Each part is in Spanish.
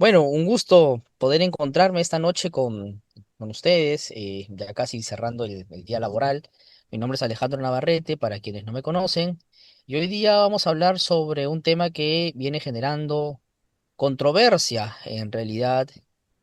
Bueno, un gusto poder encontrarme esta noche con ustedes, ya casi cerrando el día laboral. Mi nombre es Alejandro Navarrete, para quienes no me conocen, y hoy día vamos a hablar sobre un tema que viene generando controversia en realidad,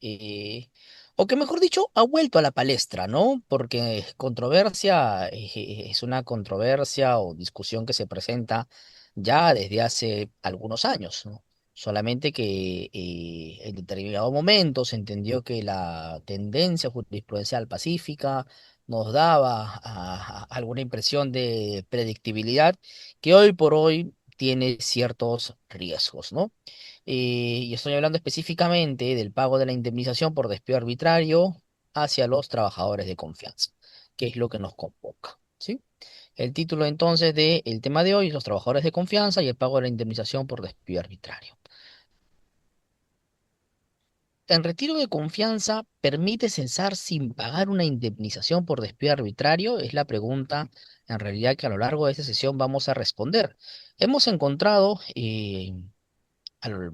eh, o que mejor dicho, ha vuelto a la palestra, ¿no? Porque controversia es una controversia o discusión que se presenta ya desde hace algunos años, ¿no? Solamente que en determinado momento se entendió que la tendencia jurisprudencial pacífica nos daba alguna impresión de predictibilidad que hoy por hoy tiene ciertos riesgos, ¿no? Y estoy hablando específicamente del pago de la indemnización por despido arbitrario hacia los trabajadores de confianza, que es lo que nos convoca, ¿sí? El título entonces del tema de hoy es los trabajadores de confianza y el pago de la indemnización por despido arbitrario. ¿El retiro de confianza permite cesar sin pagar una indemnización por despido arbitrario? Es la pregunta en realidad que a lo largo de esta sesión vamos a responder. Hemos encontrado a lo,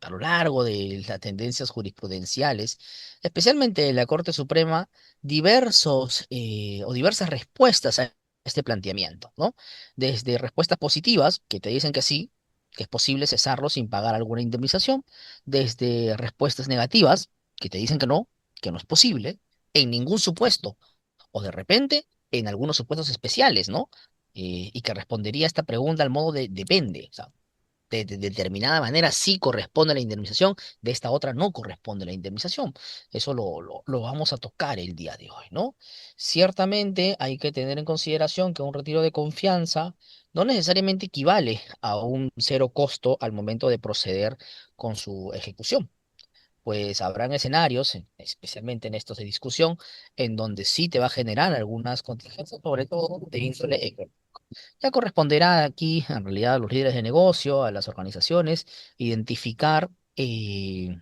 a lo largo de las tendencias jurisprudenciales, especialmente de la Corte Suprema, diversas respuestas a este planteamiento, ¿no? Desde respuestas positivas, que te dicen que sí, que es posible cesarlo sin pagar alguna indemnización, desde respuestas negativas, que te dicen que no es posible, en ningún supuesto, o de repente en algunos supuestos especiales, ¿no? Y que respondería a esta pregunta al modo de depende. O sea, de determinada manera sí corresponde la indemnización, de esta otra no corresponde la indemnización. Eso lo vamos a tocar el día de hoy, ¿no? Ciertamente hay que tener en consideración que un retiro de confianza no necesariamente equivale a un cero costo al momento de proceder con su ejecución. Pues habrán escenarios, especialmente en estos de discusión, en donde sí te va a generar algunas contingencias, sobre todo de índole económica. Ya corresponderá aquí, en realidad, a los líderes de negocio, a las organizaciones, identificar qué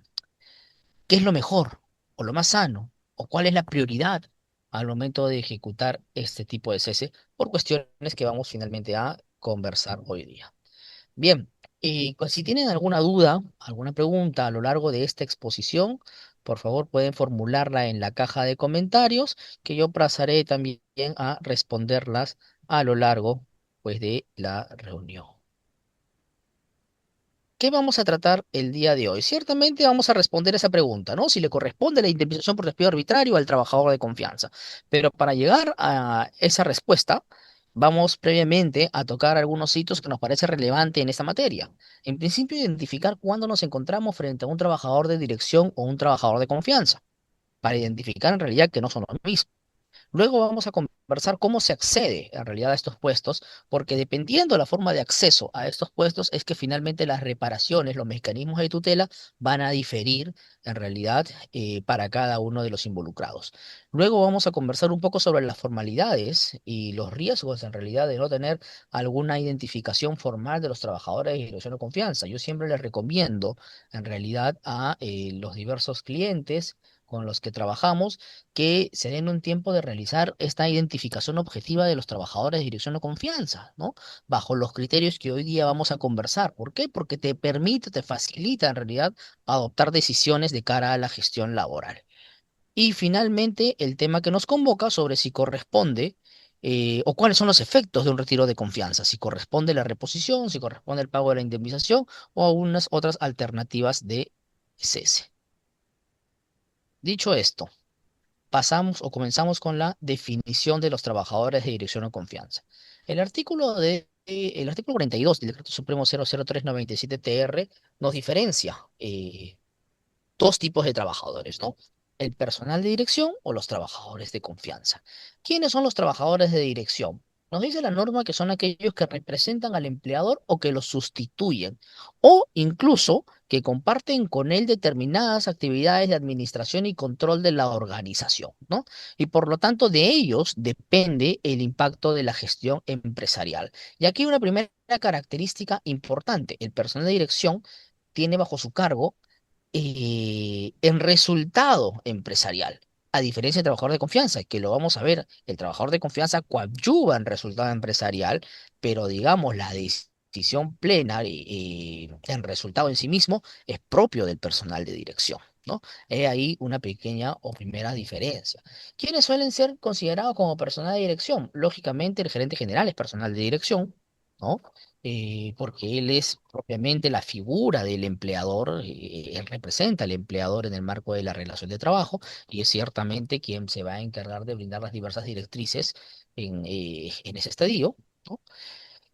es lo mejor o lo más sano o cuál es la prioridad al momento de ejecutar este tipo de cese por cuestiones que vamos finalmente a conversar hoy día. Bien, y pues si tienen alguna duda, alguna pregunta a lo largo de esta exposición, por favor pueden formularla en la caja de comentarios, que yo pasaré también a responderlas a lo largo, pues, de la reunión. ¿Qué vamos a tratar el día de hoy? Ciertamente vamos a responder esa pregunta, ¿no? Si le corresponde la indemnización por despido arbitrario al trabajador de confianza. Pero para llegar a esa respuesta, vamos previamente a tocar algunos hitos que nos parece relevante en esta materia. En principio, identificar cuándo nos encontramos frente a un trabajador de dirección o un trabajador de confianza, para identificar en realidad que no son los mismos. Luego vamos a conversar cómo se accede en realidad a estos puestos, porque dependiendo de la forma de acceso a estos puestos es que finalmente las reparaciones, los mecanismos de tutela van a diferir en realidad para cada uno de los involucrados. Luego vamos a conversar un poco sobre las formalidades y los riesgos en realidad de no tener alguna identificación formal de los trabajadores de dirección de confianza. Yo siempre les recomiendo en realidad a los diversos clientes con los que trabajamos que se den un tiempo de realizar esta identificación objetiva de los trabajadores de dirección de confianza, ¿no? Bajo los criterios que hoy día vamos a conversar. ¿Por qué? Porque te permite, te facilita en realidad adoptar decisiones de cara a la gestión laboral. Y finalmente, el tema que nos convoca sobre si corresponde o cuáles son los efectos de un retiro de confianza, si corresponde la reposición, si corresponde el pago de la indemnización o algunas otras alternativas de cese. Dicho esto, pasamos o comenzamos con la definición de los trabajadores de dirección o confianza. El artículo 42 del Decreto Supremo 00397-TR nos diferencia dos tipos de trabajadores, ¿no? El personal de dirección o los trabajadores de confianza. ¿Quiénes son los trabajadores de dirección? Nos dice la norma que son aquellos que representan al empleador o que lo sustituyen, o incluso que comparten con él determinadas actividades de administración y control de la organización, ¿no? Y por lo tanto, de ellos depende el impacto de la gestión empresarial. Y aquí una primera característica importante: el personal de dirección tiene bajo su cargo en resultado empresarial. A diferencia del trabajador de confianza, que lo vamos a ver, el trabajador de confianza coadyuva en resultado empresarial, pero digamos, la decisión decisión plena en resultado en sí mismo es propio del personal de dirección, ¿no? He ahí una pequeña o primera diferencia. ¿Quiénes suelen ser considerados como personal de dirección? Lógicamente, el gerente general es personal de dirección, ¿no? Porque él es propiamente la figura del empleador, él representa al empleador en el marco de la relación de trabajo y es ciertamente quien se va a encargar de brindar las diversas directrices en ese estadio, ¿no?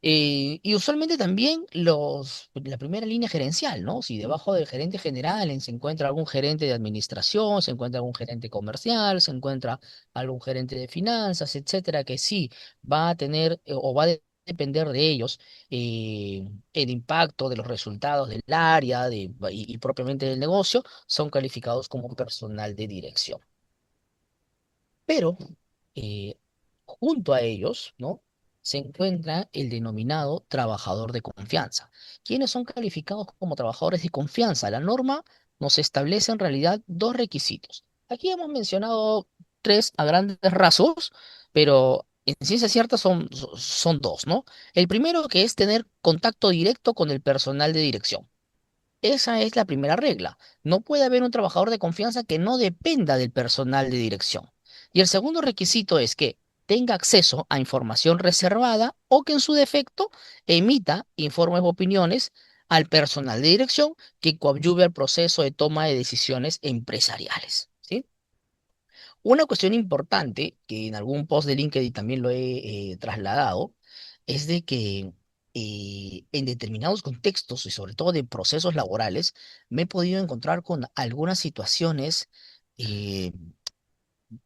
Y usualmente también la primera línea gerencial, ¿no? Si debajo del gerente general se encuentra algún gerente de administración, se encuentra algún gerente comercial, se encuentra algún gerente de finanzas, etcétera, que sí va a tener o va a depender de ellos el impacto de los resultados del área y propiamente del negocio, son calificados como personal de dirección. Pero eh, junto a ellos, ¿no? Se encuentra el denominado trabajador de confianza. ¿Quiénes son calificados como trabajadores de confianza? La norma nos establece en realidad dos requisitos. Aquí hemos mencionado tres a grandes rasgos, pero en ciencia cierta son dos, ¿no? El primero que es tener contacto directo con el personal de dirección. Esa es la primera regla. No puede haber un trabajador de confianza que no dependa del personal de dirección. Y el segundo requisito es que tenga acceso a información reservada o que en su defecto emita informes o opiniones al personal de dirección que coadyuve al proceso de toma de decisiones empresariales. ¿Sí? Una cuestión importante, que en algún post de LinkedIn también lo he trasladado, es de que en determinados contextos y sobre todo de procesos laborales, me he podido encontrar con algunas situaciones eh,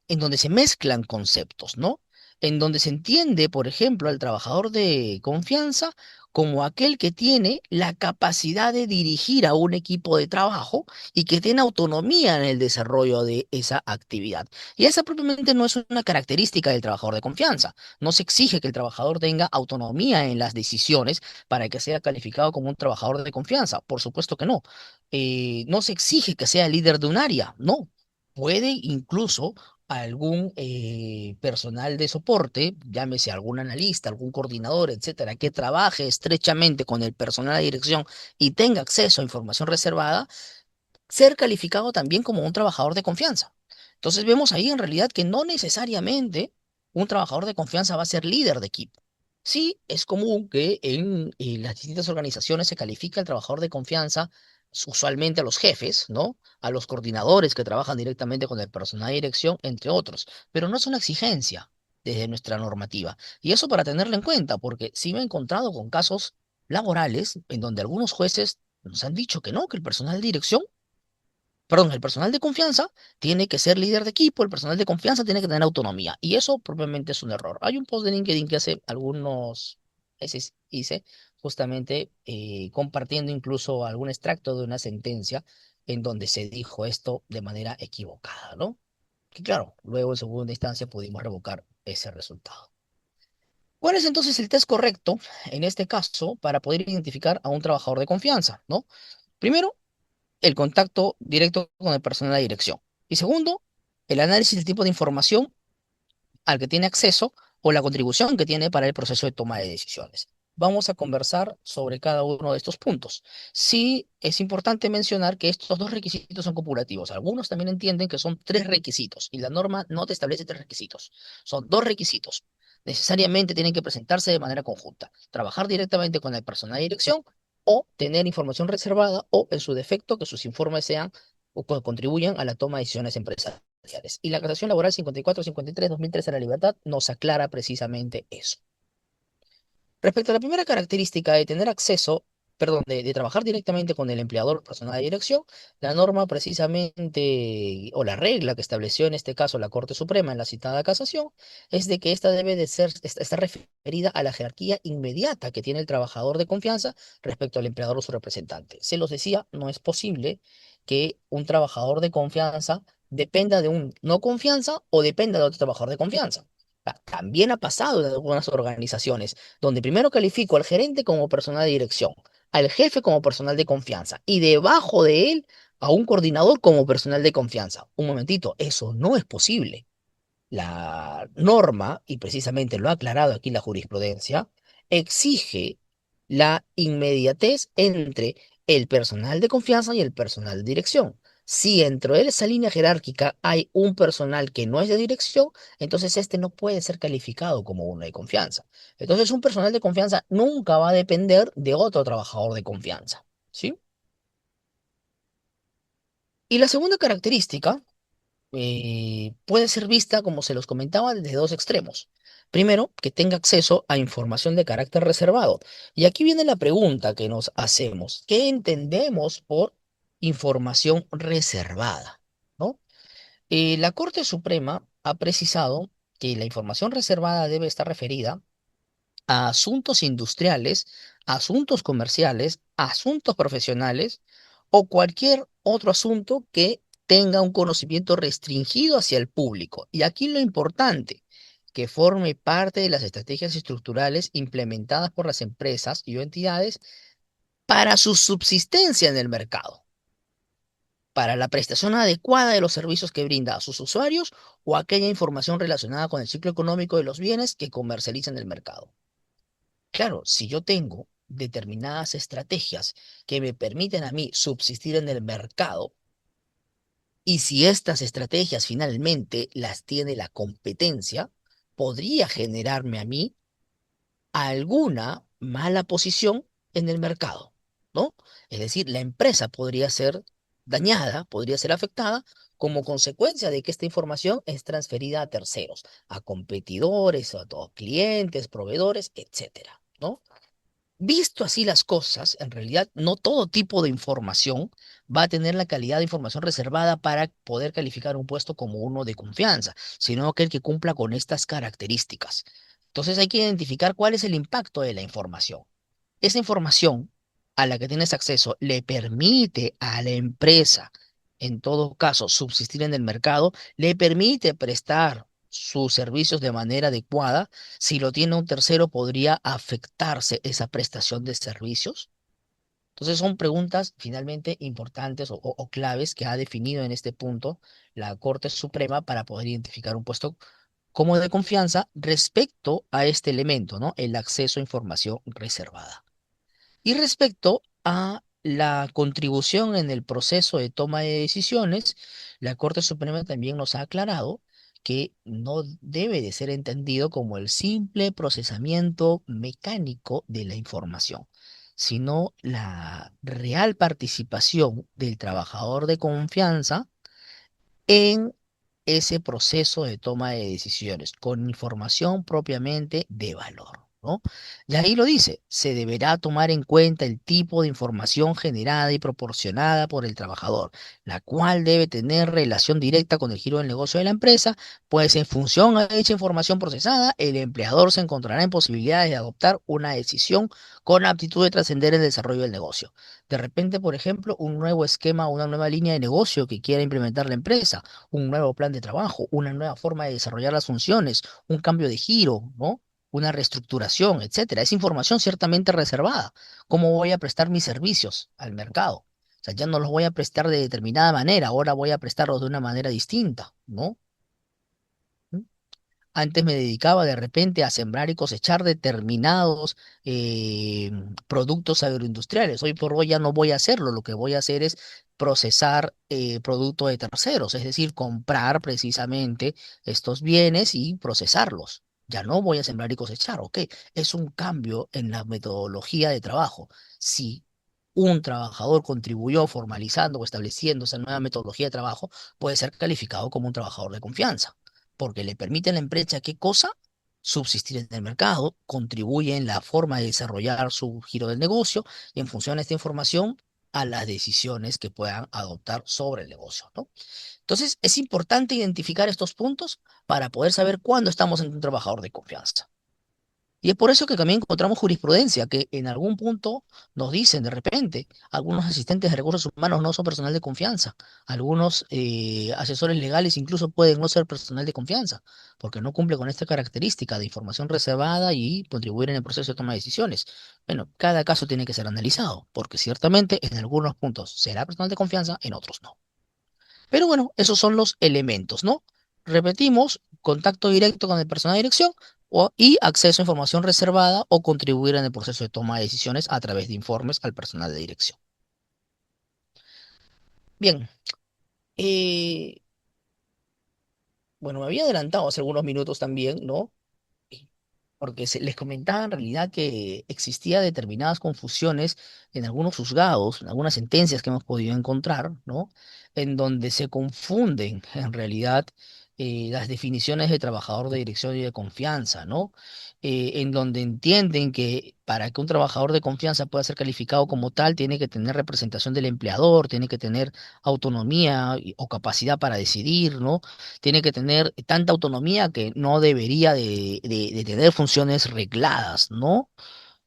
en donde se mezclan conceptos, ¿no? En donde se entiende, por ejemplo, al trabajador de confianza como aquel que tiene la capacidad de dirigir a un equipo de trabajo y que tiene autonomía en el desarrollo de esa actividad. Y esa propiamente no es una característica del trabajador de confianza. No se exige que el trabajador tenga autonomía en las decisiones para que sea calificado como un trabajador de confianza. Por supuesto que no. No se exige que sea líder de un área, no. Puede incluso algún personal de soporte, llámese algún analista, algún coordinador, etcétera, que trabaje estrechamente con el personal de dirección y tenga acceso a información reservada, ser calificado también como un trabajador de confianza. Entonces vemos ahí en realidad que no necesariamente un trabajador de confianza va a ser líder de equipo. Sí, es común que en las distintas organizaciones se califica al trabajador de confianza, usualmente a los jefes, ¿no? A los coordinadores que trabajan directamente con el personal de dirección, entre otros, pero no es una exigencia desde nuestra normativa. Y eso para tenerlo en cuenta, porque sí me he encontrado con casos laborales en donde algunos jueces nos han dicho que no, que el personal de dirección, perdón, el personal de confianza tiene que ser líder de equipo, el personal de confianza tiene que tener autonomía. Y eso propiamente es un error. Hay un post de LinkedIn que hace algunos meses hice, justamente compartiendo incluso algún extracto de una sentencia en donde se dijo esto de manera equivocada, ¿no? Que claro, luego en segunda instancia pudimos revocar ese resultado. ¿Cuál es entonces el test correcto en este caso para poder identificar a un trabajador de confianza, ¿no? Primero, el contacto directo con el personal de dirección. Y segundo, el análisis del tipo de información al que tiene acceso o la contribución que tiene para el proceso de toma de decisiones. Vamos a conversar sobre cada uno de estos puntos. Sí, es importante mencionar que estos dos requisitos son copulativos. Algunos también entienden que son tres requisitos y la norma no te establece tres requisitos. Son dos requisitos. Necesariamente tienen que presentarse de manera conjunta. Trabajar directamente con el personal de dirección o tener información reservada o, en su defecto, que sus informes sean o contribuyan a la toma de decisiones empresariales sociales. Y la Casación Laboral 54-53-2013 de la Libertad nos aclara precisamente eso. Respecto a la primera característica de tener acceso, perdón, de trabajar directamente con el empleador personal de dirección, la norma precisamente, o la regla que estableció en este caso la Corte Suprema en la citada casación, es de que esta debe de ser, está referida a la jerarquía inmediata que tiene el trabajador de confianza respecto al empleador o su representante. Se los decía, no es posible que un trabajador de confianza dependa de un no confianza o dependa de otro trabajador de confianza. También ha pasado en algunas organizaciones donde primero califico al gerente como personal de dirección, al jefe como personal de confianza y debajo de él a un coordinador como personal de confianza. Un momentito, eso no es posible. La norma, y precisamente lo ha aclarado aquí la jurisprudencia, exige, La inmediatez entre el personal de confianza y el personal de dirección. Si dentro de esa línea jerárquica hay un personal que no es de dirección, entonces este no puede ser calificado como uno de confianza. Entonces un personal de confianza nunca va a depender de otro trabajador de confianza, ¿sí? Y la segunda característica puede ser vista, como se los comentaba, desde dos extremos. Primero, que tenga acceso a información de carácter reservado. Y aquí viene la pregunta que nos hacemos. ¿Qué entendemos por información reservada? ¿No? La Corte Suprema ha precisado que la información reservada debe estar referida a asuntos industriales, asuntos comerciales, asuntos profesionales o cualquier otro asunto que tenga un conocimiento restringido hacia el público. Y aquí lo importante, que forme parte de las estrategias estructurales implementadas por las empresas y o entidades para su subsistencia en el mercado, para la prestación adecuada de los servicios que brinda a sus usuarios o aquella información relacionada con el ciclo económico de los bienes que comercializa en el mercado. Claro, si yo tengo determinadas estrategias que me permiten a mí subsistir en el mercado, y si estas estrategias finalmente las tiene la competencia, podría generarme a mí alguna mala posición en el mercado, ¿no? Es decir, la empresa podría ser dañada, podría ser afectada como consecuencia de que esta información es transferida a terceros, a competidores, a todos clientes, proveedores, etcétera, ¿no? Visto así las cosas, en realidad no todo tipo de información va a tener la calidad de información reservada para poder calificar un puesto como uno de confianza, sino aquel que cumpla con estas características. Entonces hay que identificar cuál es el impacto de la información. Esa información a la que tienes acceso le permite a la empresa, en todo caso, subsistir en el mercado, le permite prestar sus servicios de manera adecuada. Si lo tiene un tercero, podría afectarse esa prestación de servicios. Entonces son preguntas finalmente importantes o claves que ha definido en este punto la Corte Suprema para poder identificar un puesto como de confianza respecto a este elemento, ¿no? El acceso a información reservada. Y respecto a la contribución en el proceso de toma de decisiones, la Corte Suprema también nos ha aclarado que no debe de ser entendido como el simple procesamiento mecánico de la información, sino la real participación del trabajador de confianza en ese proceso de toma de decisiones, con información propiamente de valor, ¿no? Y ahí lo dice, se deberá tomar en cuenta el tipo de información generada y proporcionada por el trabajador, la cual debe tener relación directa con el giro del negocio de la empresa, pues en función a dicha información procesada, el empleador se encontrará en posibilidades de adoptar una decisión con aptitud de trascender el desarrollo del negocio. De repente, por ejemplo, un nuevo esquema, una nueva línea de negocio que quiera implementar la empresa, un nuevo plan de trabajo, una nueva forma de desarrollar las funciones, un cambio de giro, ¿no? Una reestructuración, etcétera. Es información ciertamente reservada. ¿Cómo voy a prestar mis servicios al mercado? O sea, ya no los voy a prestar de determinada manera, ahora voy a prestarlos de una manera distinta, ¿no? ¿Mm? Antes me dedicaba de repente a sembrar y cosechar determinados productos agroindustriales. Hoy por hoy ya no voy a hacerlo. Lo que voy a hacer es procesar productos de terceros, es decir, comprar precisamente estos bienes y procesarlos. Ya no voy a sembrar y cosechar, ¿ok? Es un cambio en la metodología de trabajo. Si un trabajador contribuyó formalizando o estableciendo esa nueva metodología de trabajo, puede ser calificado como un trabajador de confianza porque le permite a la empresa, ¿qué cosa? Subsistir en el mercado, contribuye en la forma de desarrollar su giro del negocio y en función de esta información a las decisiones que puedan adoptar sobre el negocio, ¿no? Entonces, es importante identificar estos puntos para poder saber cuándo estamos en un trabajador de confianza. Y es por eso que también encontramos jurisprudencia que en algún punto nos dicen de repente, algunos asistentes de recursos humanos no son personal de confianza, algunos asesores legales incluso pueden no ser personal de confianza, porque no cumple con esta característica de información reservada y contribuir en el proceso de toma de decisiones. Bueno, cada caso tiene que ser analizado, porque ciertamente en algunos puntos será personal de confianza, en otros no. Pero bueno, esos son los elementos, ¿no? Repetimos, contacto directo con el personal de dirección, y acceso a información reservada o contribuir en el proceso de toma de decisiones a través de informes al personal de dirección. Bien, eh, bueno, me había adelantado hace algunos minutos también, ¿no? Porque les comentaba en realidad que existía determinadas confusiones en algunos juzgados, en algunas sentencias que hemos podido encontrar, ¿no? En donde se confunden en realidad las definiciones de trabajador de dirección y de confianza, ¿no? En donde entienden que para que un trabajador de confianza pueda ser calificado como tal, tiene que tener representación del empleador, tiene que tener autonomía o capacidad para decidir, ¿no? Tiene que tener tanta autonomía que no debería de tener funciones regladas, ¿no?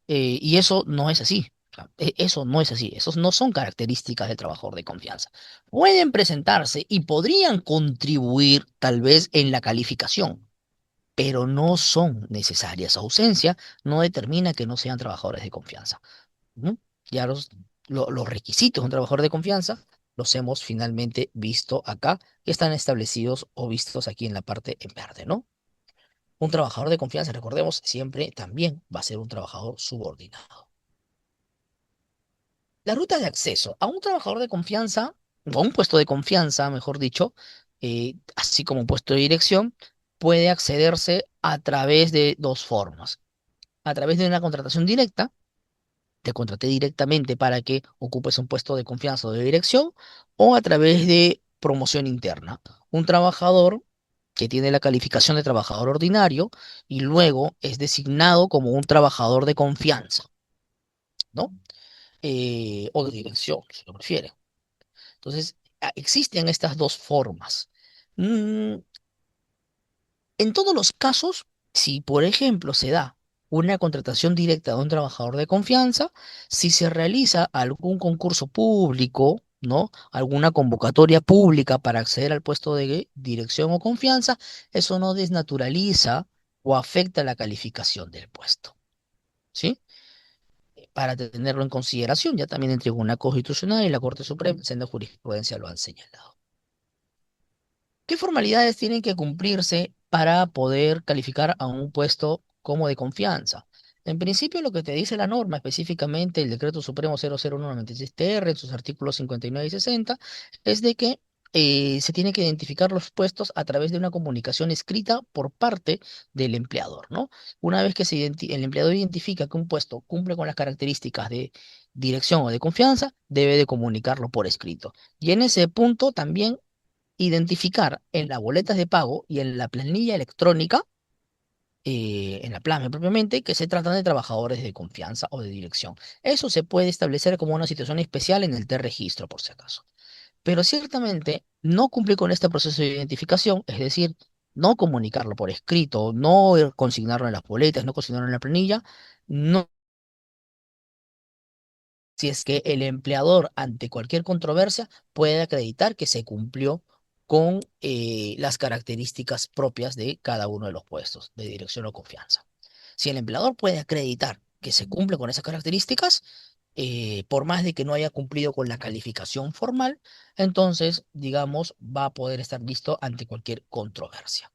Y eso no es así. O sea, eso no es así. Esos no son características del trabajador de confianza. Pueden presentarse y podrían contribuir tal vez en la calificación, pero no son necesarias. Su ausencia no determina que no sean trabajadores de confianza. ¿No? Ya los requisitos de un trabajador de confianza los hemos finalmente visto acá, que están establecidos o vistos aquí en la parte en verde, ¿no? Un trabajador de confianza, recordemos, siempre también va a ser un trabajador subordinado. La ruta de acceso a un trabajador de confianza, o a un puesto de confianza, mejor dicho, así como un puesto de dirección, puede accederse a través de dos formas. A través de una contratación directa, te contraté directamente para que ocupes un puesto de confianza o de dirección, o a través de promoción interna. Un trabajador que tiene la calificación de trabajador ordinario y luego es designado como un trabajador de confianza, ¿no? O de dirección, si lo prefiere. Entonces, existen estas dos formas. Mm, En todos los casos, si por ejemplo se da una contratación directa de un trabajador de confianza, si se realiza algún concurso público, ¿no? Alguna convocatoria pública para acceder al puesto de dirección o confianza, eso no desnaturaliza o afecta la calificación del puesto, ¿sí? Para tenerlo en consideración, ya también el Tribunal Constitucional y la Corte Suprema, en la jurisprudencia lo han señalado. ¿Qué formalidades tienen que cumplirse para poder calificar a un puesto como de confianza? En principio, lo que te dice la norma, específicamente el Decreto Supremo 00196-TR, en sus artículos 59 y 60, es de que se tiene que identificar los puestos a través de una comunicación escrita por parte del empleador, ¿no? Una vez que el empleador identifica que un puesto cumple con las características de dirección o de confianza, debe de comunicarlo por escrito. Y en ese punto también identificar en las boletas de pago y en la planilla electrónica, en la PLAME propiamente, que se tratan de trabajadores de confianza o de dirección. Eso se puede establecer como una situación especial en el T-registro, por si acaso. Pero ciertamente no cumplir con este proceso de identificación, es decir, no comunicarlo por escrito, no consignarlo en las boletas, no consignarlo en la planilla, no, si es que el empleador ante cualquier controversia puede acreditar que se cumplió con las características propias de cada uno de los puestos de dirección o confianza. Si el empleador puede acreditar que se cumple con esas características, por más de que no haya cumplido con la calificación formal, entonces, digamos, va a poder estar listo ante cualquier controversia.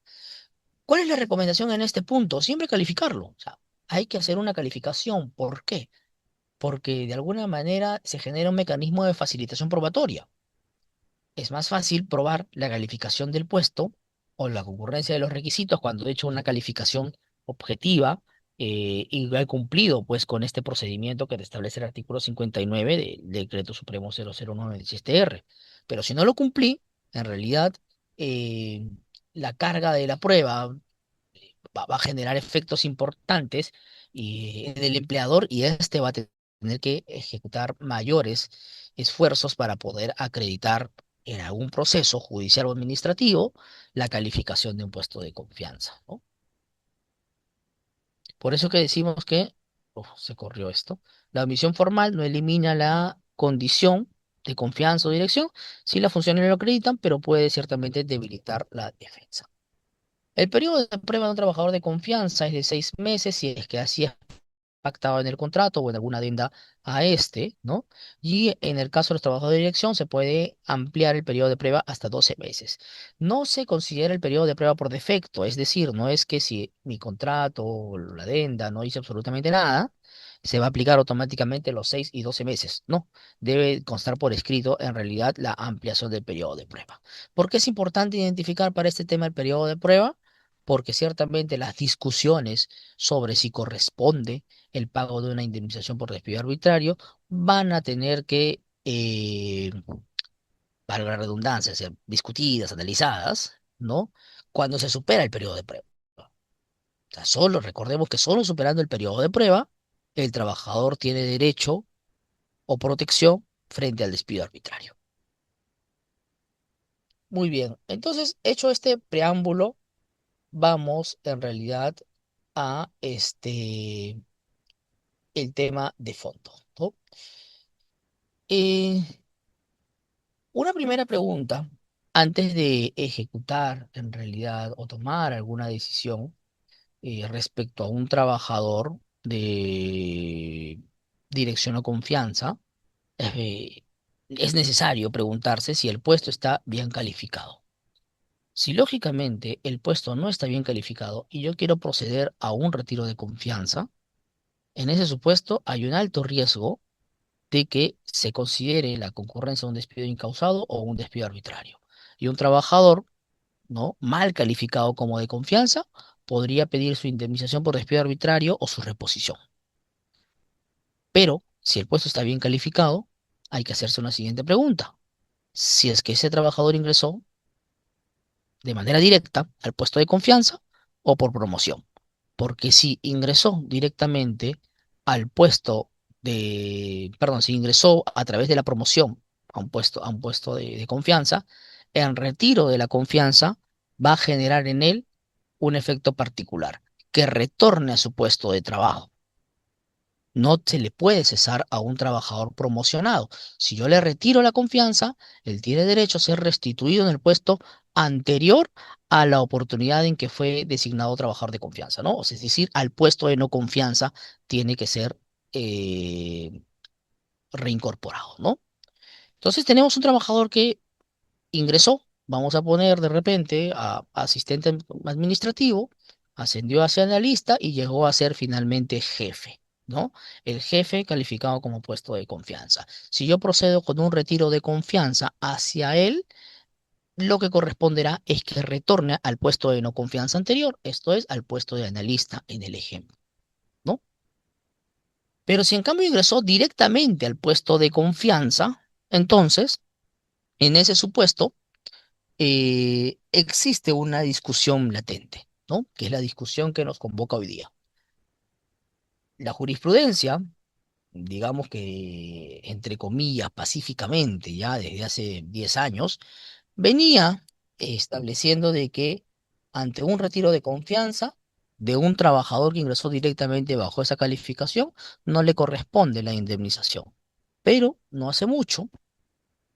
¿Cuál es la recomendación en este punto? Siempre calificarlo. O sea, hay que hacer una calificación. ¿Por qué? Porque de alguna manera se genera un mecanismo de facilitación probatoria. Es más fácil probar la calificación del puesto o la concurrencia de los requisitos cuando he hecho una calificación objetiva y he cumplido pues con este procedimiento que te establece el artículo 59 del Decreto Supremo 009-TR. Pero si no lo cumplí, en realidad eh, la carga de la prueba va a generar efectos importantes en el empleador y este va a tener que ejecutar mayores esfuerzos para poder acreditar en algún proceso judicial o administrativo la calificación de un puesto de confianza, ¿no? Por eso que decimos que, se corrió esto, la omisión formal no elimina la condición de confianza o dirección si las funciones lo acreditan, pero puede ciertamente debilitar la defensa. El periodo de prueba de un trabajador de confianza es de 6 meses si es que así es pactado en el contrato o en alguna adenda a este, ¿no? Y en el caso de los trabajadores de dirección se puede ampliar el periodo de prueba hasta 12 meses. No se considera el periodo de prueba por defecto, es decir, no es que si mi contrato o la adenda no dice absolutamente nada, se va a aplicar automáticamente los 6 y 12 meses. No, debe constar por escrito en realidad la ampliación del periodo de prueba. ¿Por qué es importante identificar para este tema el periodo de prueba? Porque ciertamente las discusiones sobre si corresponde el pago de una indemnización por despido arbitrario van a tener que, valga la redundancia, ser discutidas, analizadas, ¿no? Cuando se supera el periodo de prueba. O sea, solo recordemos que solo superando el periodo de prueba, el trabajador tiene derecho o protección frente al despido arbitrario. Muy bien, entonces, hecho este preámbulo, vamos en realidad a el tema de fondo, ¿no? Eh, una primera pregunta, antes de ejecutar en realidad o tomar alguna decisión respecto a un trabajador de dirección o confianza, eh, es necesario preguntarse si el puesto está bien calificado. Si lógicamente el puesto no está bien calificado y yo quiero proceder a un retiro de confianza, en ese supuesto hay un alto riesgo de que se considere la concurrencia de un despido incausado o un despido arbitrario. Y un trabajador, ¿no?, mal calificado como de confianza podría pedir su indemnización por despido arbitrario o su reposición. Pero si el puesto está bien calificado, hay que hacerse una siguiente pregunta. Si es que ese trabajador ingresó de manera directa al puesto de confianza o por promoción. Porque si ingresó directamente al puesto perdón, si ingresó a través de la promoción a un puesto de confianza, en retiro de la confianza va a generar en él un efecto particular, que retorne a su puesto de trabajo. No se le puede cesar a un trabajador promocionado. Si yo le retiro la confianza, él tiene derecho a ser restituido en el puesto anterior a la oportunidad en que fue designado trabajador de confianza, ¿no? O sea, es decir, al puesto de no confianza tiene que ser eh, reincorporado, ¿no? Entonces tenemos un trabajador que ingresó, vamos a poner de repente a asistente administrativo, ascendió hacia analista y llegó a ser finalmente jefe, ¿no? El jefe calificado como puesto de confianza. Si yo procedo con un retiro de confianza hacia él, lo que corresponderá es que retorne al puesto de no confianza anterior, esto es, al puesto de analista en el ejemplo, ¿no? Pero si en cambio ingresó directamente al puesto de confianza, entonces, en ese supuesto, existe una discusión latente, ¿no? Que es la discusión que nos convoca hoy día. La jurisprudencia, digamos que, entre comillas, pacíficamente, ya desde hace 10 años, venía estableciendo de que ante un retiro de confianza de un trabajador que ingresó directamente bajo esa calificación, no le corresponde la indemnización. Pero no hace mucho,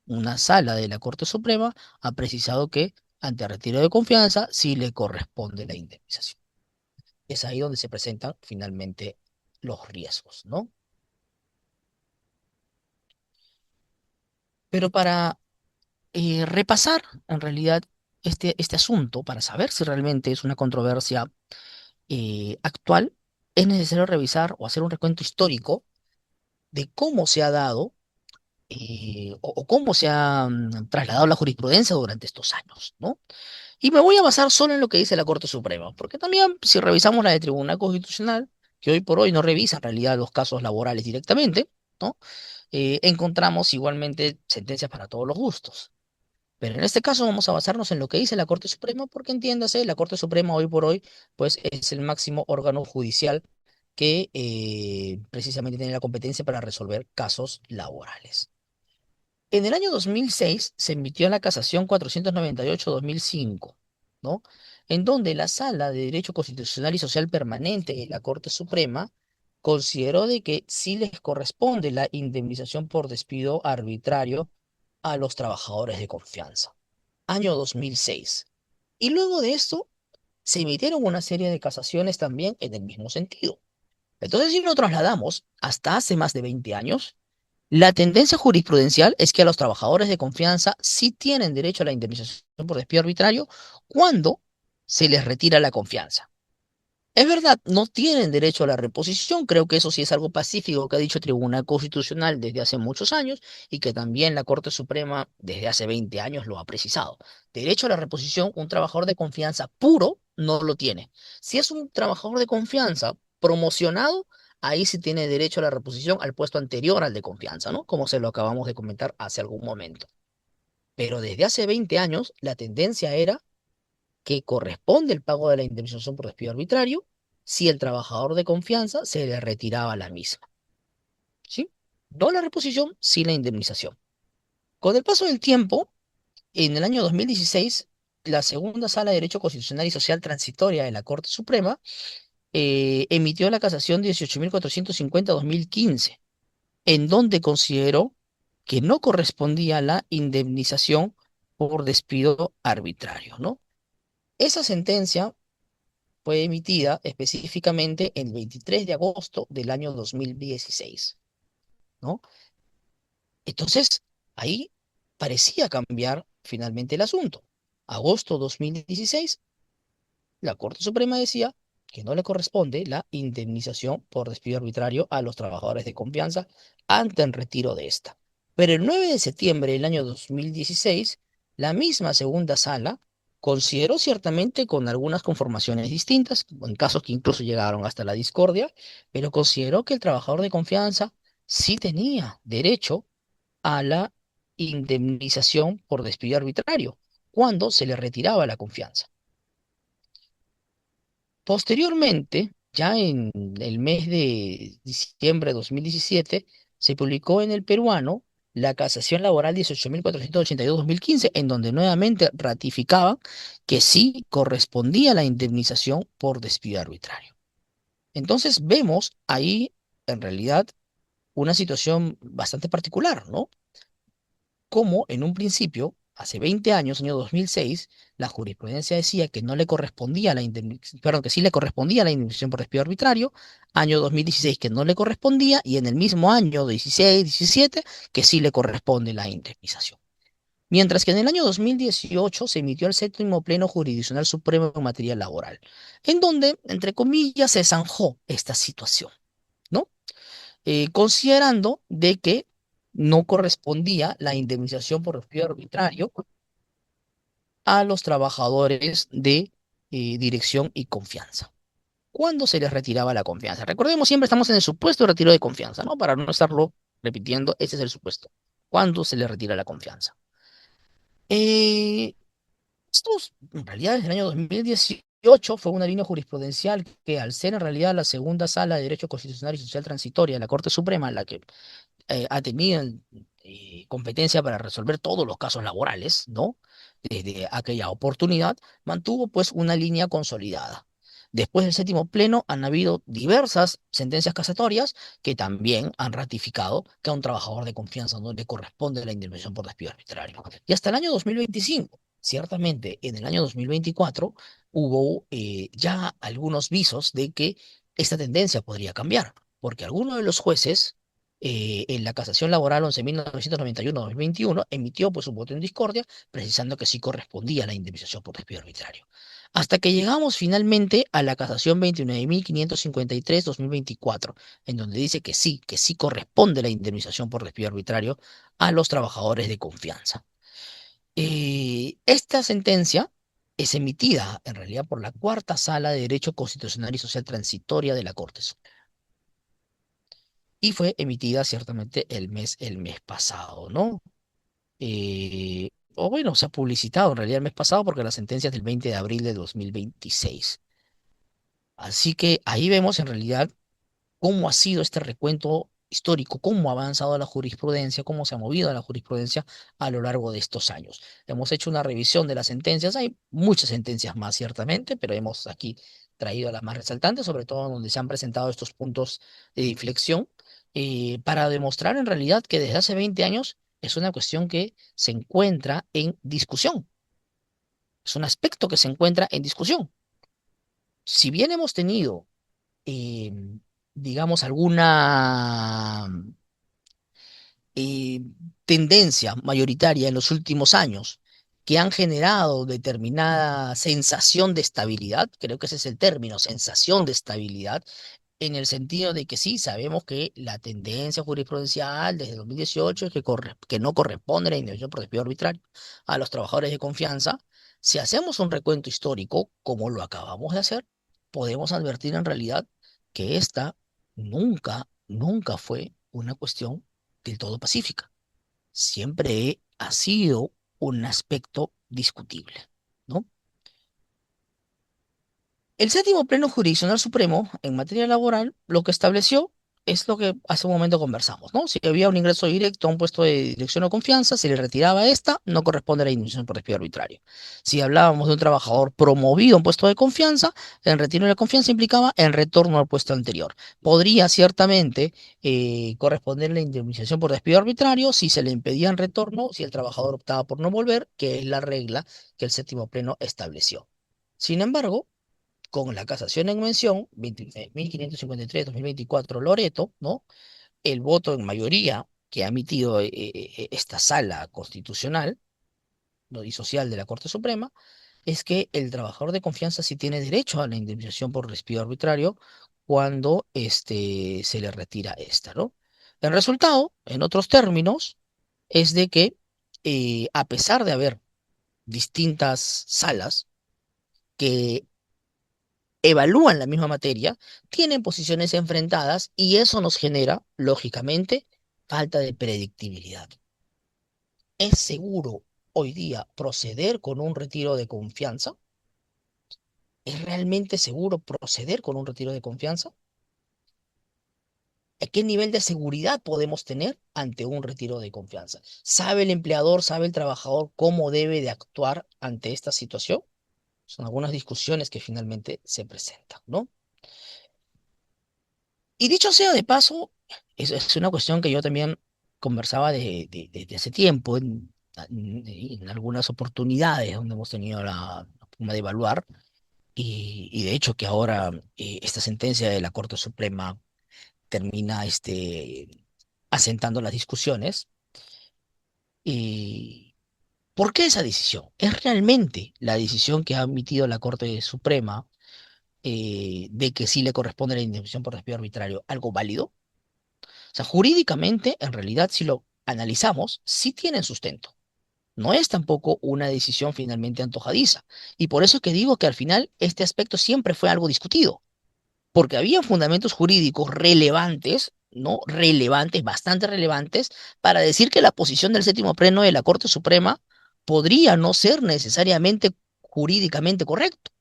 una sala de la Corte Suprema ha precisado que ante retiro de confianza sí le corresponde la indemnización. Es ahí donde se presentan finalmente los riesgos, ¿no? Pero para repasar en realidad este asunto, para saber si realmente es una controversia actual, es necesario revisar o hacer un recuento histórico de cómo se ha dado o cómo se ha trasladado la jurisprudencia durante estos años, ¿no? Y me voy a basar solo en lo que dice la Corte Suprema, porque también si revisamos la de Tribunal Constitucional, que hoy por hoy no revisa en realidad los casos laborales directamente, ¿no? Encontramos igualmente sentencias para todos los gustos. Pero en este caso vamos a basarnos en lo que dice la Corte Suprema, porque entiéndase, la Corte Suprema hoy por hoy, pues es el máximo órgano judicial que precisamente tiene la competencia para resolver casos laborales. En el año 2006 se emitió la casación 498/2005, ¿no? En donde la Sala de Derecho Constitucional y Social Permanente de la Corte Suprema consideró de que sí les corresponde la indemnización por despido arbitrario a los trabajadores de confianza. Año 2006. Y luego de esto se emitieron una serie de casaciones también en el mismo sentido. Entonces, si lo trasladamos hasta hace más de 20 años, la tendencia jurisprudencial es que a los trabajadores de confianza sí tienen derecho a la indemnización por despido arbitrario cuando se les retira la confianza. Es verdad, no tienen derecho a la reposición, creo que eso sí es algo pacífico que ha dicho el Tribunal Constitucional desde hace muchos años y que también la Corte Suprema desde hace 20 años lo ha precisado. Derecho a la reposición, un trabajador de confianza puro no lo tiene. Si es un trabajador de confianza promocionado, ahí sí tiene derecho a la reposición al puesto anterior al de confianza, ¿no? Como se lo acabamos de comentar hace algún momento. Pero desde hace 20 años la tendencia era que corresponde el pago de la indemnización por despido arbitrario si el trabajador de confianza se le retiraba la misma. ¿Sí? No la reposición, sí la indemnización. Con el paso del tiempo, en el año 2016, la segunda Sala de Derecho Constitucional y Social Transitoria de la Corte Suprema emitió la casación 18.450-2015, en donde consideró que no correspondía la indemnización por despido arbitrario, ¿no? Esa sentencia fue emitida específicamente el 23 de agosto del año 2016, ¿no? Entonces, ahí parecía cambiar finalmente el asunto. Agosto 2016, la Corte Suprema decía que no le corresponde la indemnización por despido arbitrario a los trabajadores de confianza ante el retiro de esta. Pero el 9 de septiembre del año 2016, la misma segunda sala consideró ciertamente con algunas conformaciones distintas, en casos que incluso llegaron hasta la discordia, pero consideró que el trabajador de confianza sí tenía derecho a la indemnización por despido arbitrario cuando se le retiraba la confianza. Posteriormente, ya en el mes de diciembre de 2017, se publicó en el peruano la Casación Laboral 18.482-2015, en donde nuevamente ratificaban que sí correspondía la indemnización por despido arbitrario. Entonces vemos ahí, en realidad, una situación bastante particular, ¿no? Como en un principio, hace 20 años, año 2006, la jurisprudencia decía que no le correspondía la indemnización, perdón, que sí le correspondía la indemnización por despido arbitrario, año 2016 que no le correspondía, y en el mismo año 16, 17 que sí le corresponde la indemnización. Mientras que en el año 2018 se emitió el séptimo Pleno Jurisdiccional Supremo en materia laboral, en donde, entre comillas, se zanjó esta situación, ¿no? Considerando de que no correspondía la indemnización por despido arbitrario a los trabajadores de dirección y confianza. ¿Cuándo se les retiraba la confianza? Recordemos, siempre estamos en el supuesto de retiro de confianza, ¿no? Para no estarlo repitiendo, ese es el supuesto. ¿Cuándo se les retira la confianza? Eh, Estos, en realidad, desde el año 2018 fue una línea jurisprudencial que, al ser en realidad la segunda sala de Derecho Constitucional y Social Transitoria de la Corte Suprema, la que ha tenido competencia para resolver todos los casos laborales, ¿no? Desde aquella oportunidad, mantuvo pues una línea consolidada. Después del séptimo pleno han habido diversas sentencias casatorias que también han ratificado que a un trabajador de confianza no le corresponde la indemnización por despido arbitrario. Y hasta el año 2025, ciertamente en el año 2024, hubo ya algunos visos de que esta tendencia podría cambiar, porque algunos de los jueces en la casación laboral 11.991-2021 emitió pues un voto en discordia precisando que sí correspondía la indemnización por despido arbitrario. Hasta que llegamos finalmente a la casación 29.553-2024, en donde dice que sí corresponde la indemnización por despido arbitrario a los trabajadores de confianza. Esta sentencia es emitida en realidad por la cuarta sala de Derecho Constitucional y Social Transitoria de la Corte y fue emitida ciertamente el mes pasado, ¿no? O bueno, se ha publicitado en realidad el mes pasado porque la sentencia es del 20 de abril de 2026. Así que ahí vemos en realidad cómo ha sido este recuento histórico, cómo ha avanzado la jurisprudencia, cómo se ha movido la jurisprudencia a lo largo de estos años. Hemos hecho una revisión de las sentencias, hay muchas sentencias más ciertamente, pero hemos aquí traído las más resaltantes, sobre todo donde se han presentado estos puntos de inflexión, para demostrar en realidad que desde hace 20 años es una cuestión que se encuentra en discusión, es un aspecto que se encuentra en discusión. Si bien hemos tenido eh, digamos, alguna eh, tendencia mayoritaria en los últimos años que han generado determinada sensación de estabilidad, creo que ese es el término, sensación de estabilidad, en el sentido de que sí, sabemos que la tendencia jurisprudencial desde 2018 es que no corresponde la indemnización por despido arbitrario a los trabajadores de confianza. Si hacemos un recuento histórico, como lo acabamos de hacer, podemos advertir en realidad que esta nunca fue una cuestión del todo pacífica. Siempre ha sido un aspecto discutible, ¿no? El séptimo Pleno Jurisdiccional Supremo en materia laboral lo que estableció es lo que hace un momento conversamos, ¿no? Si había un ingreso directo a un puesto de dirección o confianza, se le retiraba esta, no corresponde a la indemnización por despido arbitrario. Si hablábamos de un trabajador promovido a un puesto de confianza, el retiro de la confianza implicaba el retorno al puesto anterior. Podría ciertamente corresponder la indemnización por despido arbitrario si se le impedía el retorno, si el trabajador optaba por no volver, que es la regla que el séptimo Pleno estableció. Sin embargo, con la casación en mención, 1553-2024 Loreto, ¿no? El voto en mayoría que ha emitido esta sala constitucional, ¿no? Y social de la Corte Suprema, es que el trabajador de confianza sí tiene derecho a la indemnización por despido arbitrario cuando se le retira esta, ¿no? El resultado, en otros términos, es de que a pesar de haber distintas salas que evalúan la misma materia, tienen posiciones enfrentadas y eso nos genera, lógicamente, falta de predictibilidad. ¿Es seguro hoy día proceder con un retiro de confianza? ¿Es realmente seguro proceder con un retiro de confianza? ¿A qué nivel de seguridad podemos tener ante un retiro de confianza? ¿Sabe el empleador, sabe el trabajador cómo debe de actuar ante esta situación? Son algunas discusiones que finalmente se presentan, ¿no? Y dicho sea de paso, es una cuestión que yo también conversaba desde hace tiempo en algunas oportunidades donde hemos tenido la forma de evaluar, y de hecho que ahora esta sentencia de la Corte Suprema termina asentando las discusiones. Y ¿por qué esa decisión? ¿Es realmente la decisión que ha emitido la Corte Suprema de que sí le corresponde la indemnización por despido arbitrario algo válido? O sea, jurídicamente, en realidad, si lo analizamos, sí tienen sustento. No es tampoco una decisión finalmente antojadiza. Y por eso es que digo que al final este aspecto siempre fue algo discutido, porque había fundamentos jurídicos relevantes, ¿no? Relevantes, bastante relevantes, para decir que la posición del séptimo pleno de la Corte Suprema podría no ser necesariamente jurídicamente correcto.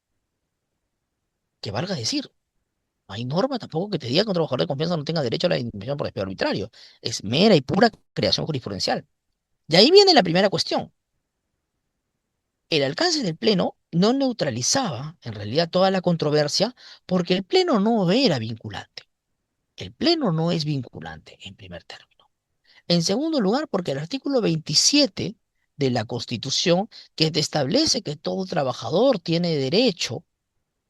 Que valga decir, no hay norma tampoco que te diga que un trabajador de confianza no tenga derecho a la indemnización por despido arbitrario. Es mera y pura creación jurisprudencial. Y ahí viene la primera cuestión. El alcance del Pleno no neutralizaba en realidad toda la controversia porque el Pleno no era vinculante. El Pleno no es vinculante en primer término. En segundo lugar, porque el artículo 27 de la Constitución, que te establece que todo trabajador tiene derecho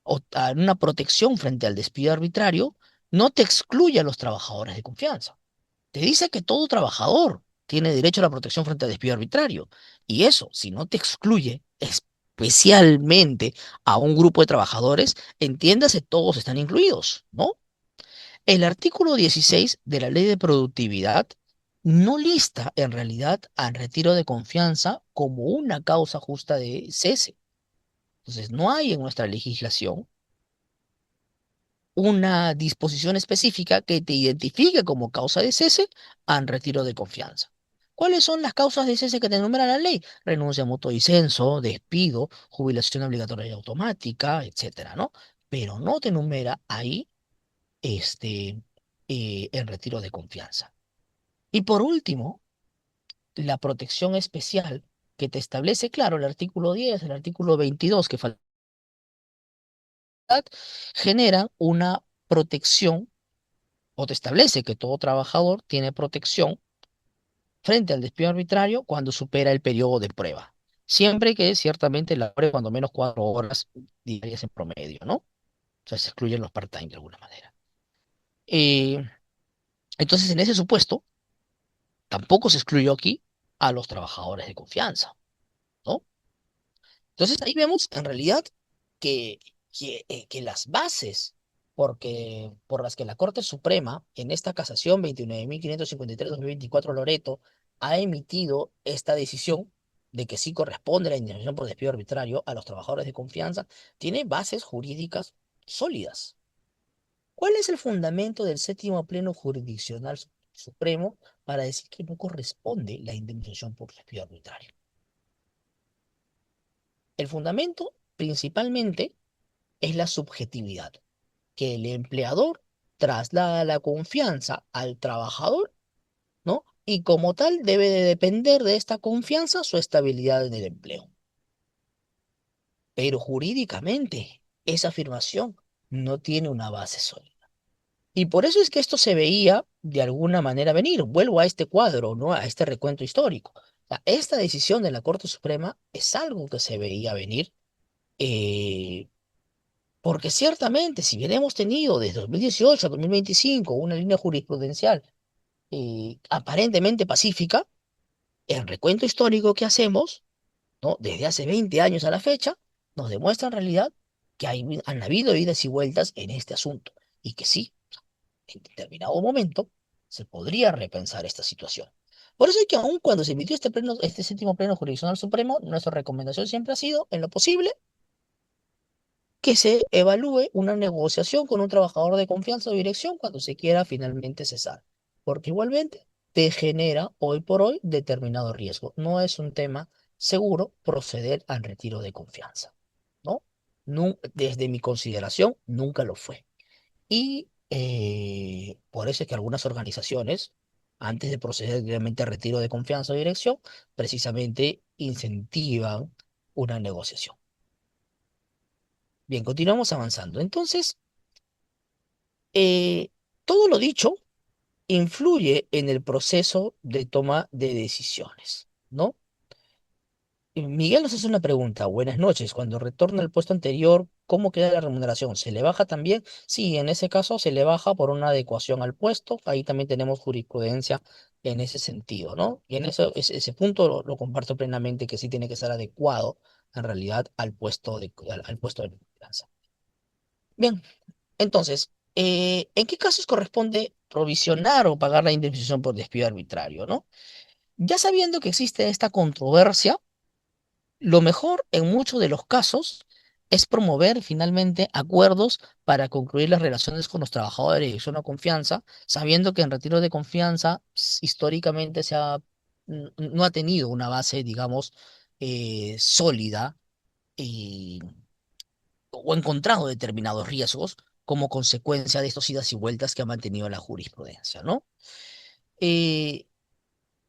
a una protección frente al despido arbitrario, no te excluye a los trabajadores de confianza. Te dice que todo trabajador tiene derecho a la protección frente al despido arbitrario. Y eso, si no te excluye especialmente a un grupo de trabajadores, entiéndase, todos están incluidos, ¿no? El artículo 16 de la Ley de Productividad no lista en realidad al retiro de confianza como una causa justa de cese. Entonces, no hay en nuestra legislación una disposición específica que te identifique como causa de cese al retiro de confianza. ¿Cuáles son las causas de cese que te enumera la ley? Renuncia, mutuo disenso, despido, jubilación obligatoria y automática, etcétera, ¿no? Pero no te enumera ahí el retiro de confianza. Y por último, la protección especial que te establece, claro, el artículo 10, el artículo 22, que generan una protección o te establece que todo trabajador tiene protección frente al despido arbitrario cuando supera el periodo de prueba, siempre que ciertamente labore cuando menos 4 horas diarias en promedio, ¿no? O sea, se excluyen los part-time de alguna manera. Eh, entonces, en ese supuesto, tampoco se excluyó aquí a los trabajadores de confianza, ¿no? Entonces, ahí vemos en realidad que, que las bases por las que la Corte Suprema, en esta casación 29.553-2024 ha emitido esta decisión de que sí corresponde la indemnización por despido arbitrario a los trabajadores de confianza, tiene bases jurídicas sólidas. ¿Cuál es el fundamento del séptimo pleno jurisdiccional supremo para decir que no corresponde la indemnización por despido arbitrario? El fundamento principalmente es la subjetividad, que el empleador traslada la confianza al trabajador, ¿no? Y como tal debe de depender de esta confianza su estabilidad en el empleo. Pero jurídicamente esa afirmación no tiene una base sólida. Y por eso es que esto se veía de alguna manera venir. Vuelvo a este cuadro, ¿no? A este recuento histórico. O sea, esta decisión de la Corte Suprema es algo que se veía venir, eh, porque ciertamente, si bien hemos tenido desde 2018 a 2025 una línea jurisprudencial aparentemente pacífica, el recuento histórico que hacemos, ¿no? Desde hace 20 años a la fecha, nos demuestra en realidad que han habido idas y vueltas en este asunto y que sí, en determinado momento se podría repensar esta situación. Por eso es que aun cuando se emitió este séptimo pleno jurisdiccional supremo, nuestra recomendación siempre ha sido, en lo posible, que se evalúe una negociación con un trabajador de confianza o dirección cuando se quiera finalmente cesar, porque igualmente te genera hoy por hoy determinado riesgo. No es un tema seguro proceder al retiro de confianza, ¿no? Desde mi consideración, nunca lo fue. Y por eso es que algunas organizaciones, antes de proceder directamente al retiro de confianza o dirección, precisamente incentivan una negociación. Bien, continuamos avanzando. Entonces, eh, todo lo dicho influye en el proceso de toma de decisiones, ¿no? Miguel nos hace una pregunta. Buenas noches. Cuando retorna al puesto anterior, ¿cómo queda la remuneración? ¿Se le baja también? Sí, en ese caso se le baja por una adecuación al puesto. Ahí también tenemos jurisprudencia en ese sentido, ¿no? Y en eso, ese punto lo comparto plenamente, que sí tiene que ser adecuado en realidad al puesto de confianza. Bien, entonces, ¿en qué casos corresponde provisionar o pagar la indemnización por despido arbitrario, ¿no? Ya sabiendo que existe esta controversia, lo mejor en muchos de los casos es promover finalmente acuerdos para concluir las relaciones con los trabajadores de zona confianza, sabiendo que en retiro de confianza históricamente no ha tenido una base, digamos, sólida y o encontrado determinados riesgos como consecuencia de estos idas y vueltas que ha mantenido la jurisprudencia, ¿no? Eh,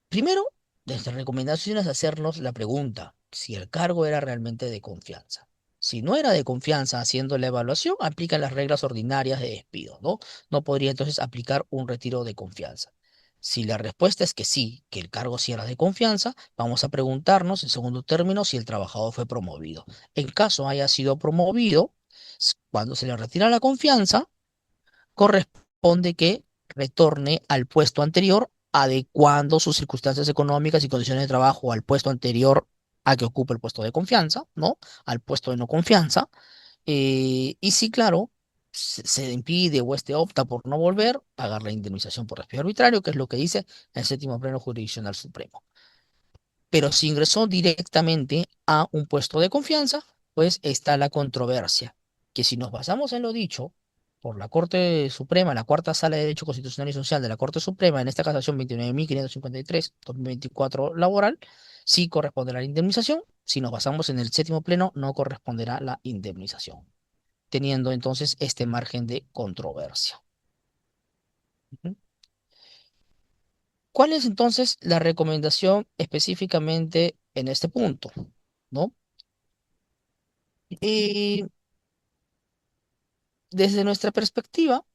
Primero, nuestra recomendación es hacernos la pregunta si el cargo era realmente de confianza. Si no era de confianza haciendo la evaluación, aplican las reglas ordinarias de despido, ¿no? No podría entonces aplicar un retiro de confianza. Si la respuesta es que sí, que el cargo sí era de confianza, vamos a preguntarnos en segundo término si el trabajador fue promovido. En caso haya sido promovido, cuando se le retira la confianza, corresponde que retorne al puesto anterior, adecuando sus circunstancias económicas y condiciones de trabajo al puesto anterior a que ocupe el puesto de confianza, ¿no? Al puesto de no confianza. Y si, claro, se impide o este opta por no volver, pagar la indemnización por despido arbitrario, que es lo que dice el séptimo pleno jurisdiccional supremo. Pero si ingresó directamente a un puesto de confianza, pues está la controversia, que si nos basamos en lo dicho por la Corte Suprema, la Cuarta Sala de Derecho Constitucional y Social de la Corte Suprema, en esta casación 29.553/2024 laboral, sí corresponde la indemnización. Si nos basamos en el séptimo pleno, no corresponderá la indemnización, teniendo entonces este margen de controversia. Ujú. ¿Cuál es entonces la recomendación específicamente en este punto? ¿No? Y desde nuestra perspectiva,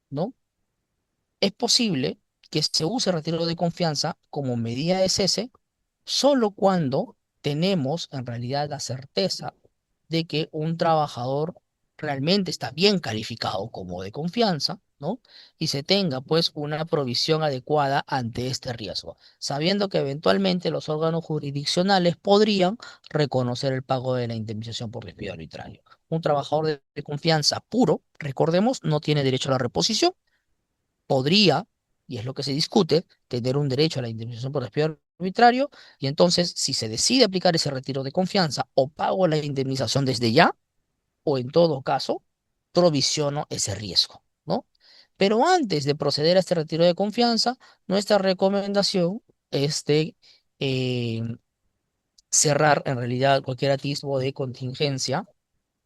¿no? Es posible que se use retiro de confianza como medida de cese solo cuando tenemos en realidad la certeza de que un trabajador realmente está bien calificado como de confianza, ¿no? Y se tenga pues una provisión adecuada ante este riesgo, sabiendo que eventualmente los órganos jurisdiccionales podrían reconocer el pago de la indemnización por despido arbitrario. Un trabajador de confianza puro, recordemos, no tiene derecho a la reposición, podría, y es lo que se discute, tener un derecho a la indemnización por despido arbitrario, y entonces si se decide aplicar ese retiro de confianza, o pago la indemnización desde ya, o en todo caso, provisiono ese riesgo, ¿no? Pero antes de proceder a este retiro de confianza, nuestra recomendación es de eh, cerrar en realidad cualquier atisbo de contingencia,